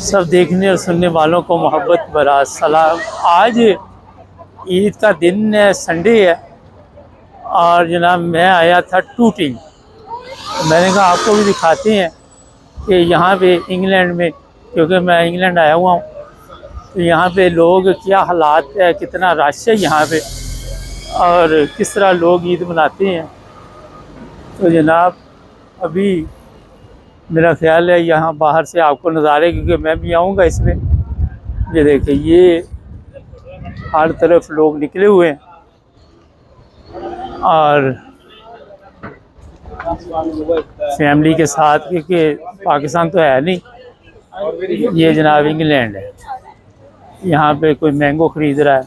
सब देखने और सुनने वालों को मोहब्बत भरा सलाम। आज ईद का दिन है, संडे है, और जनाब मैं आया था टूटिंग। मैंने कहा आपको भी दिखाते हैं कि यहाँ पे इंग्लैंड में, क्योंकि मैं इंग्लैंड आया हुआ हूँ, तो यहाँ पे लोग क्या हालात है, कितना रश है यहाँ पे और किस तरह लोग ईद मनाते हैं। तो जनाब अभी मेरा ख्याल है यहाँ बाहर से आपको नज़ारे, क्योंकि मैं भी आऊँगा इसमें, ये देखिए ये हर तरफ लोग निकले हुए हैं और फैमिली के साथ, क्योंकि पाकिस्तान तो है नहीं, ये जनाब इंग्लैंड है। यहाँ पे कोई मैंगो ख़रीद रहा है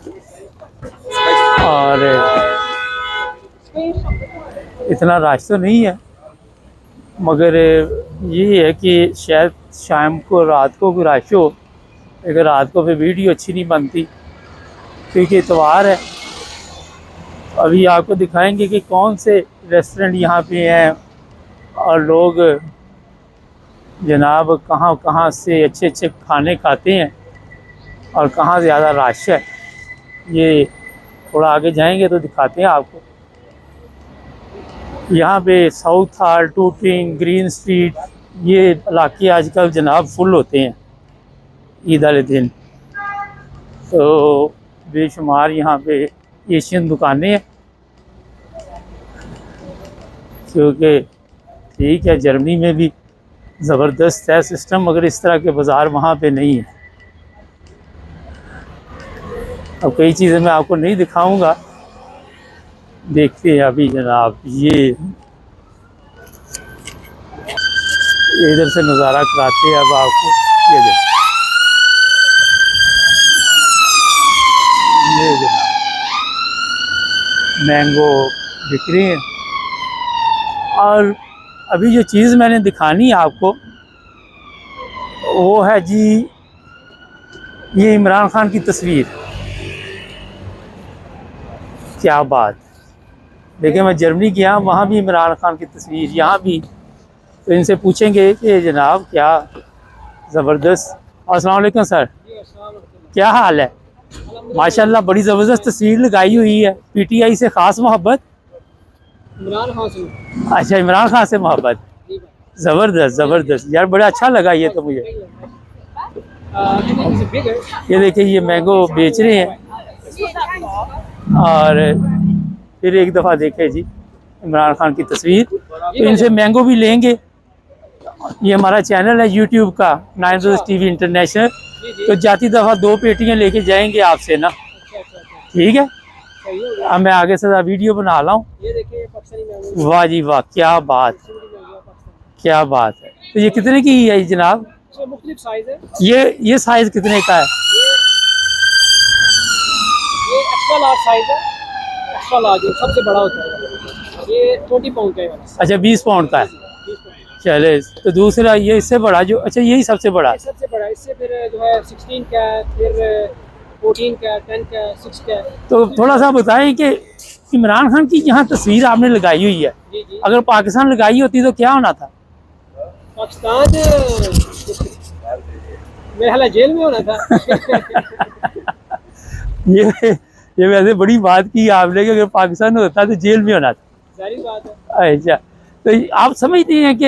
और इतना रश तो नहीं है, मगर ये है कि शायद शाम को रात को कोई रश हो, लेकिन रात को फिर वीडियो अच्छी नहीं बनती क्योंकि इतवार है। अभी आपको दिखाएंगे कि कौन से रेस्टोरेंट यहाँ पे हैं और लोग जनाब कहाँ कहाँ से अच्छे अच्छे खाने खाते हैं और कहाँ ज़्यादा रश है। ये थोड़ा आगे जाएंगे तो दिखाते हैं आपको। यहाँ पे south hall, tooting, green street, ये इलाके आजकल जनाब फुल होते हैं ईद वाले दिन। तो बेशुमार यहाँ पे एशियन दुकानें हैं, क्योंकि ठीक है जर्मनी में भी ज़बरदस्त है सिस्टम, मगर इस तरह के बाज़ार वहाँ पे नहीं है। अब कई चीज़ें मैं आपको नहीं दिखाऊंगा, देखते हैं अभी जनाब। ये इधर से नज़ारा कराते हैं अब आपको। ये देखिए ये जनाब मैंगो बिक रही हैं। और अभी जो चीज़ मैंने दिखानी है आपको वो है जी, ये इमरान खान की तस्वीर। क्या बात। देखिए मैं जर्मनी गया, वहाँ भी इमरान खान की तस्वीर, यहाँ भी। तो इनसे पूछेंगे कि जनाब क्या ज़बरदस्त। अस्सलाम वालेकुम सर, क्या हाल है? माशाल्लाह बड़ी ज़बरदस्त तस्वीर लगाई हुई है। पीटीआई से ख़ास मोहब्बत? इमरान खान से। अच्छा, इमरान खान से मोहब्बत। ज़बरदस्त ज़बरदस्त यार, बड़ा अच्छा लगा ये तो मुझे। ये देखिए ये मैंगो बेच रहे हैं और फिर एक दफ़ा देखे जी इमरान खान की तस्वीर। तो इनसे मैंगो भी लेंगे। ये हमारा चैनल है यूट्यूब का, 9 टीवी इंटरनेशनल। तो जाती दफ़ा 2 पेटियां लेके जाएंगे आपसे ना, ठीक है? अब मैं आगे से वीडियो बना रहा हूँ। वाह जी वाह, क्या बात, क्या बात है। तो ये कितने की है जनाब? मुख्तलिफ साइज है। ये साइज कितने का है? ये एक्स्ट्रा लार्ज साइज है। एक्स्ट्रा लार्ज है, सबसे बड़ा होता है। ये 20 पाउंड का है। अच्छा 20 पाउंड का है। चले, तो दूसरा ये इससे बड़ा जो, अच्छा यही सबसे बड़ा है? सबसे बड़ा। इससे फिर जो है 16 का, फिर 14 का, 10 का, 6 का। तो थोड़ा सा बताएं कि इमरान खान की यहाँ तस्वीर आपने लगाई हुई है, अगर पाकिस्तान लगाई होती तो क्या होना था? पाकिस्तान मेरे ख्याल जेल में होना था। ये वैसे बड़ी बात की आपने कि अगर पाकिस्तान होता तो जेल में होना था। सारी बात है। अच्छा, तो आप समझते हैं कि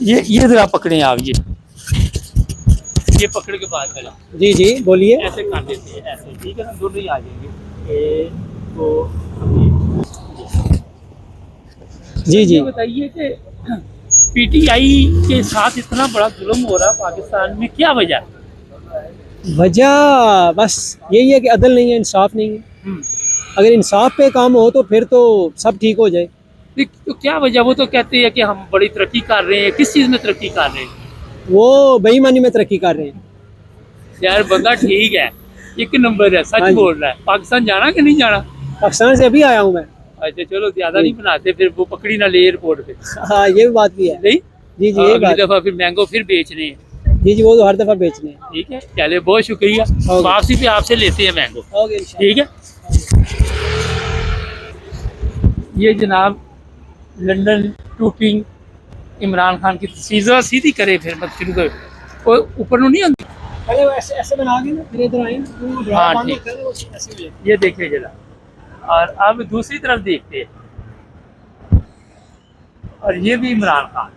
ये जरा पकड़ें आप, ये पकड़ के बात करें। जी जी बोलिए। ऐसे कर देते हैं, ऐसे ठीक है ना, दोनों ही आ जाएंगे। तो जी जी बताइए कि पीटीआई के साथ इतना बड़ा जुल्म हो रहा है पाकिस्तान में, क्या वजह? वजह बस यही है कि अदल नहीं है, इंसाफ नहीं है। अगर इंसाफ पे काम हो तो फिर तो सब ठीक हो जाए। तो क्या वजह? वो तो कहते हैं कि हम बड़ी तरक्की कर रहे हैं। किस चीज़ में तरक्की कर रहे हैं? वो बेईमानी में तरक्की कर रहे हैं। यार बंदा ठीक है, एक नंबर है, सच बोल रहा है। पाकिस्तान जाना कि नहीं जाना? पाकिस्तान से अभी आया हूँ मैं। अच्छा चलो, ज्यादा नहीं बनाते, फिर वो पकड़ी ना ले एयरपोर्ट पे। हाँ ये भी बात भी है। नहीं जी जी, अगली दफा फिर मैंगो फिर बेचने हैं। जी जी, वो तो हर दफा बेचने हैं। ठीक है, चले बहुत शुक्रिया। वापसी पे आपसे लेते हैं मैंगो, ठीक है? ये जनाब लंदन टूटिंग इमरान खान की तस्वीर सीधी करे, फिर मत शुरू करो। ऊपर नहीं आती। पहले वो ऐसे ऐसे बना के ना फिर इधर आए वो द्वार हाँ, बंद ठीक। होता है वो ऐसे हो जाता ये देखिए जरा, और अब दूसरी तरफ देखते हैं, और ये भी इमरान खान,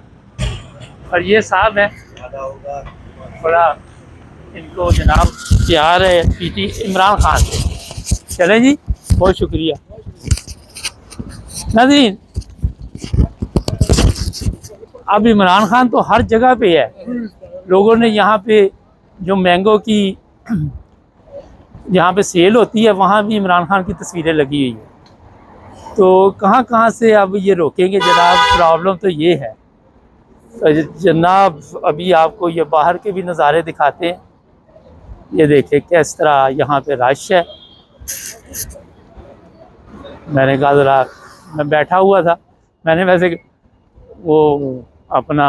और ये साहब है बड़ा, इनको जनाब प्यार है पीटी इमरान खान से। चलें जी, बहुत शुक्रिया नाज़रीन। अब इमरान खान तो हर जगह पे है, लोगों ने यहाँ पे जो मैंगो की यहाँ पे सेल होती है वहाँ भी इमरान खान की तस्वीरें लगी हुई है। तो कहाँ कहाँ से अब ये रोकेंगे जनाब, प्रॉब्लम तो ये है। तो जनाब अभी आपको ये बाहर के भी नज़ारे दिखाते हैं। ये देखिए किस तरह यहाँ पे रश है। मैंने कहा ज़रा, मैं बैठा हुआ था, मैंने वैसे वो अपना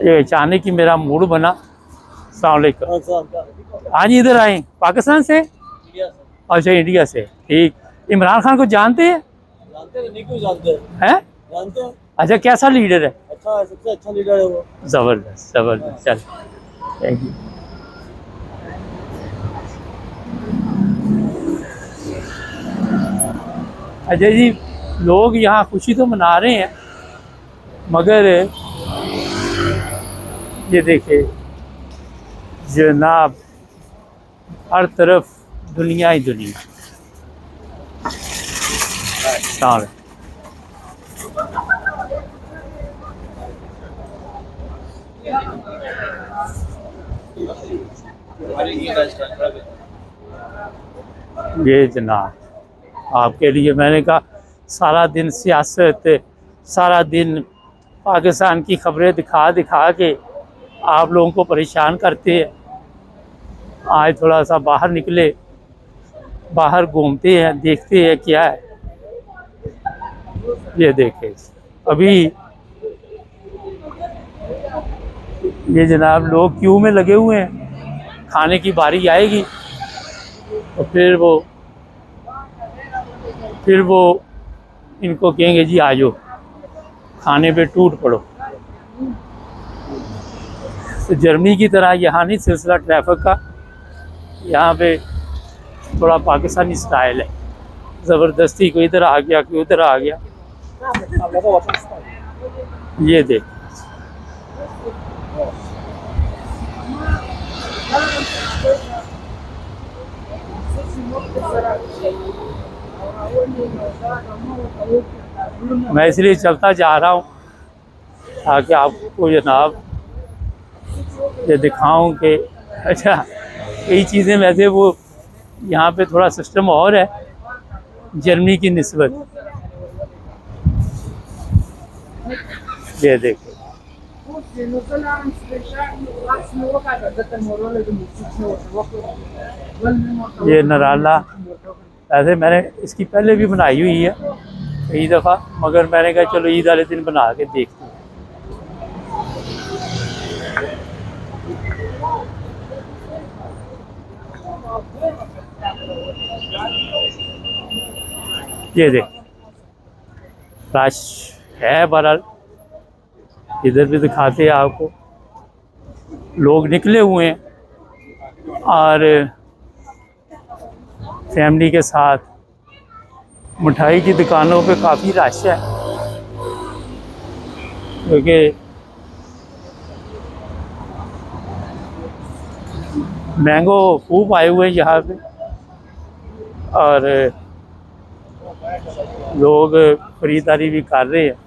ये अचानक ही मेरा मूड बना। अस्सलाम वालेकुम। हाँ जी, इधर आए पाकिस्तान से? अच्छा, इंडिया से, ठीक। इमरान खान को जानते हैं? नहीं क्यों जानते हैं? जानते हैं अच्छा, कैसा लीडर है? अच्छा सबसे अच्छा लीडर है वो ज़बरदस्त ज़बरदस्त, चल थैंक यू। अजय जी, लोग यहाँ खुशी तो मना रहे हैं, मगर ये देखिए जनाब हर तरफ दुनिया ही दुनिया। सामने ये जनाब आपके लिए मैंने कहा, सारा दिन सियासत, सारा दिन पाकिस्तान की खबरें दिखा दिखा के आप लोगों को परेशान करते हैं। आज थोड़ा सा बाहर निकले, बाहर घूमते हैं, देखते हैं क्या है। ये देखें अभी ये जनाब लोग क्यू में लगे हुए हैं, खाने की बारी आएगी तो फिर वो इनको कहेंगे जी आ जाओ, खाने पे टूट पड़ो। तो जर्मनी की तरह यहाँ नहीं सिलसिला ट्रैफिक का, यहाँ पे थोड़ा पाकिस्तानी स्टाइल है, ज़बरदस्ती कोई इधर आ गया कोई उधर आ गया। ये देख, मैं इसलिए चलता जा रहा हूँ ताकि आपको जनाब ये दिखाऊं कि अच्छा, कई चीज़ें वैसे वो यहाँ पे थोड़ा सिस्टम और है जर्मनी की निस्बत। ये देखो, ये नराला, ऐसे मैंने इसकी पहले भी बनाई हुई है कई दफ़ा, मगर मैंने कहा चलो ईद वाले दिन बना के देखते हैं। ये देख, रश है बहरहाल, इधर भी दिखाते हैं आपको, लोग निकले हुए हैं और फैमिली के साथ। मिठाई की दुकानों पे काफ़ी रश है क्योंकि मैंगो खूब आए हुए हैं यहाँ पे, और लोग खरीदारी भी कर रहे हैं।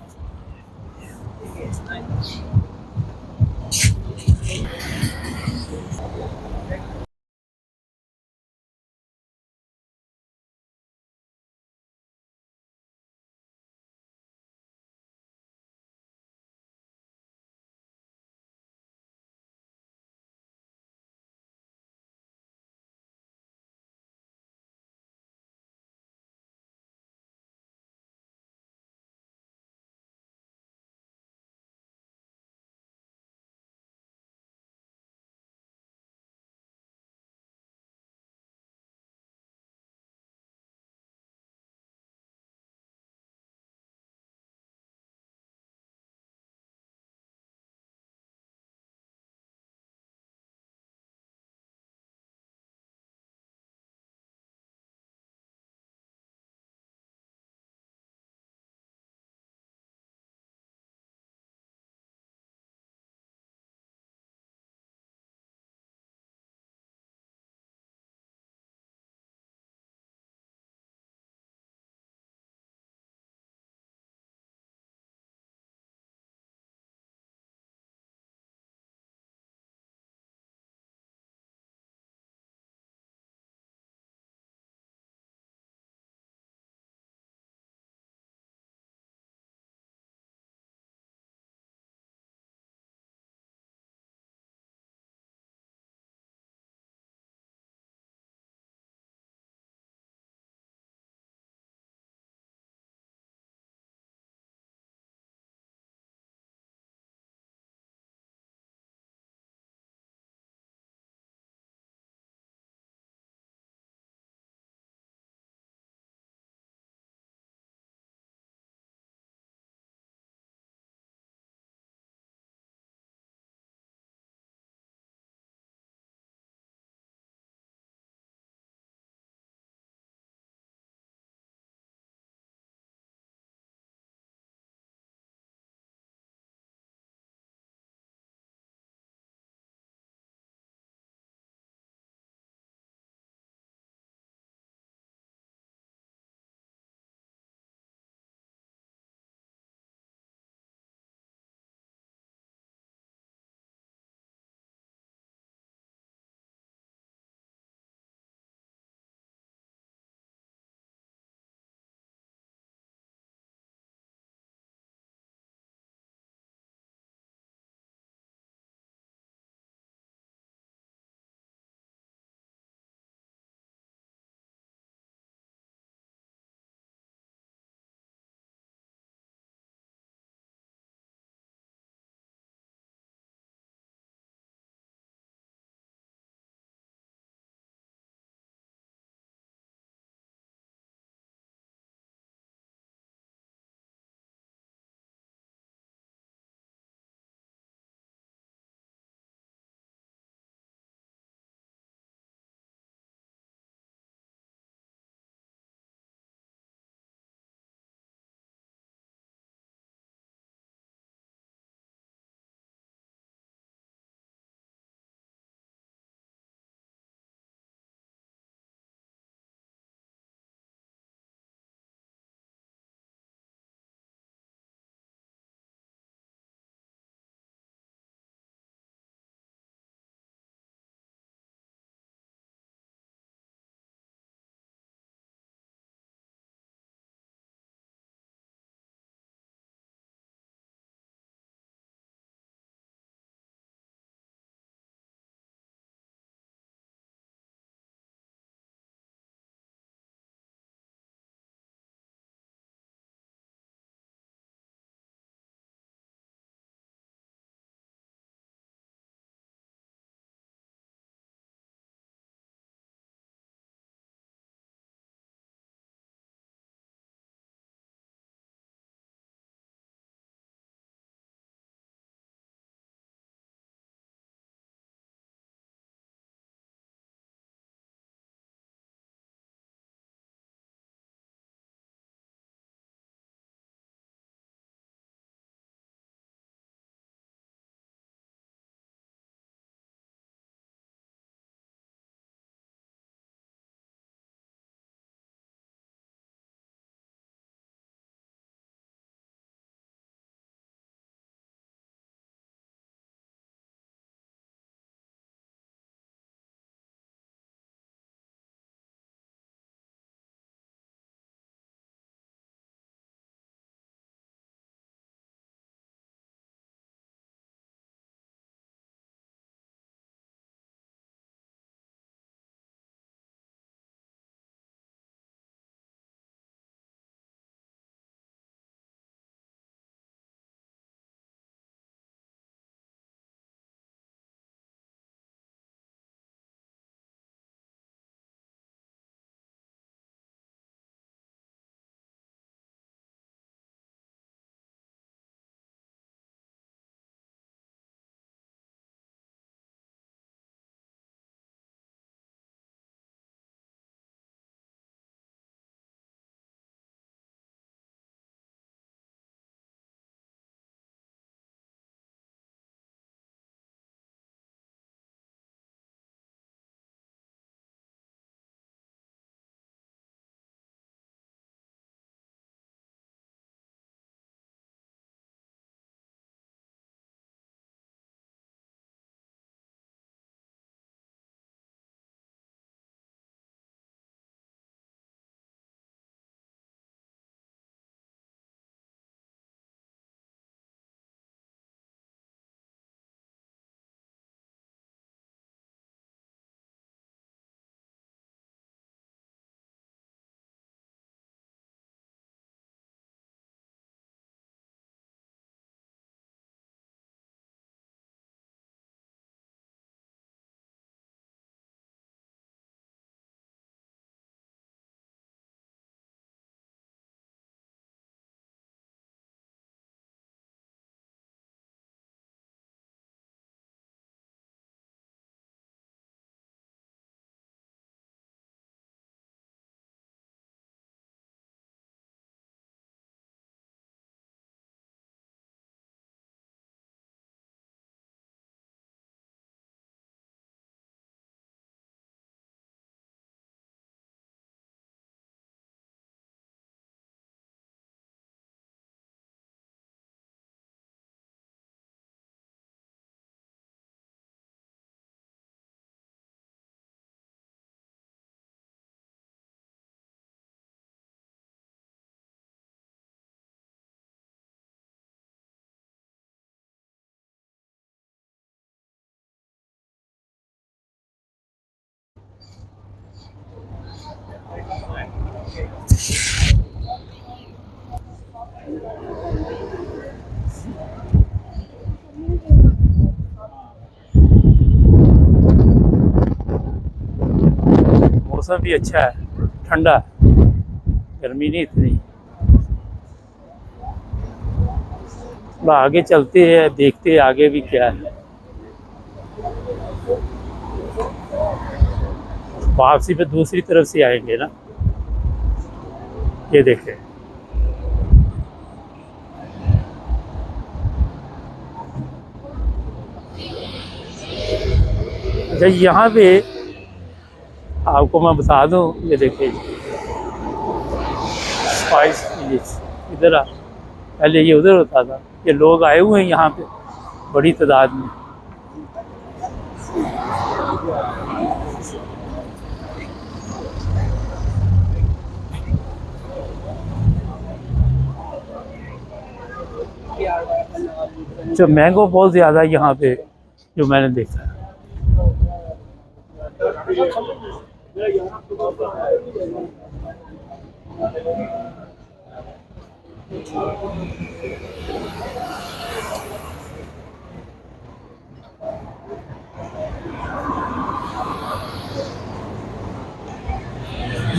मौसम भी अच्छा है, ठंडा, गर्मी नहीं इतनी। थोड़ा आगे चलते हैं, देखते हैं आगे भी क्या है। वापसी पे दूसरी तरफ से आएंगे ना, ये देखें। अच्छा, यहाँ पे आपको मैं बता दूं, ये देखिए स्पाइस विलेज इधर आ, पहले ये उधर होता था। ये लोग आए हुए हैं यहाँ पे बड़ी तादाद में। जो मैंगो बहुत ज़्यादा यहाँ पे जो मैंने देखा है।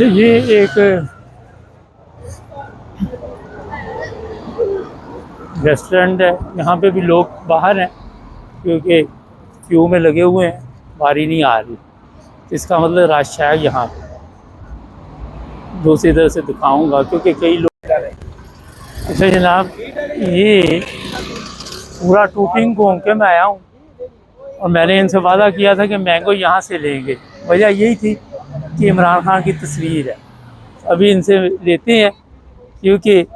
ये एक रेस्टोरेंट है, यहाँ पे भी लोग बाहर हैं क्योंकि क्यू में लगे हुए हैं, बारी नहीं आ रही। इसका मतलब रश है यहाँ पे। दूसरी तरह से दिखाऊंगा क्योंकि कई लोग। अच्छा जनाब, ये पूरा टूटिंग घूम के मैं आया हूँ और मैंने इनसे वादा किया था कि मैंगो यहाँ से लेंगे। वजह यही थी कि इमरान खान की तस्वीर है, अभी इनसे लेते हैं क्योंकि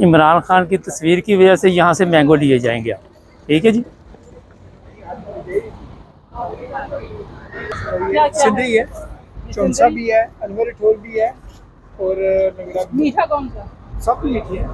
इमरान खान की तस्वीर की वजह से यहाँ से मैंगो लिए जाएंगे। ठीक है जी। सिंधी है, चौंसा भी है, अनवर ठोल भी है और मीठा कौन सा? सब मीठी है।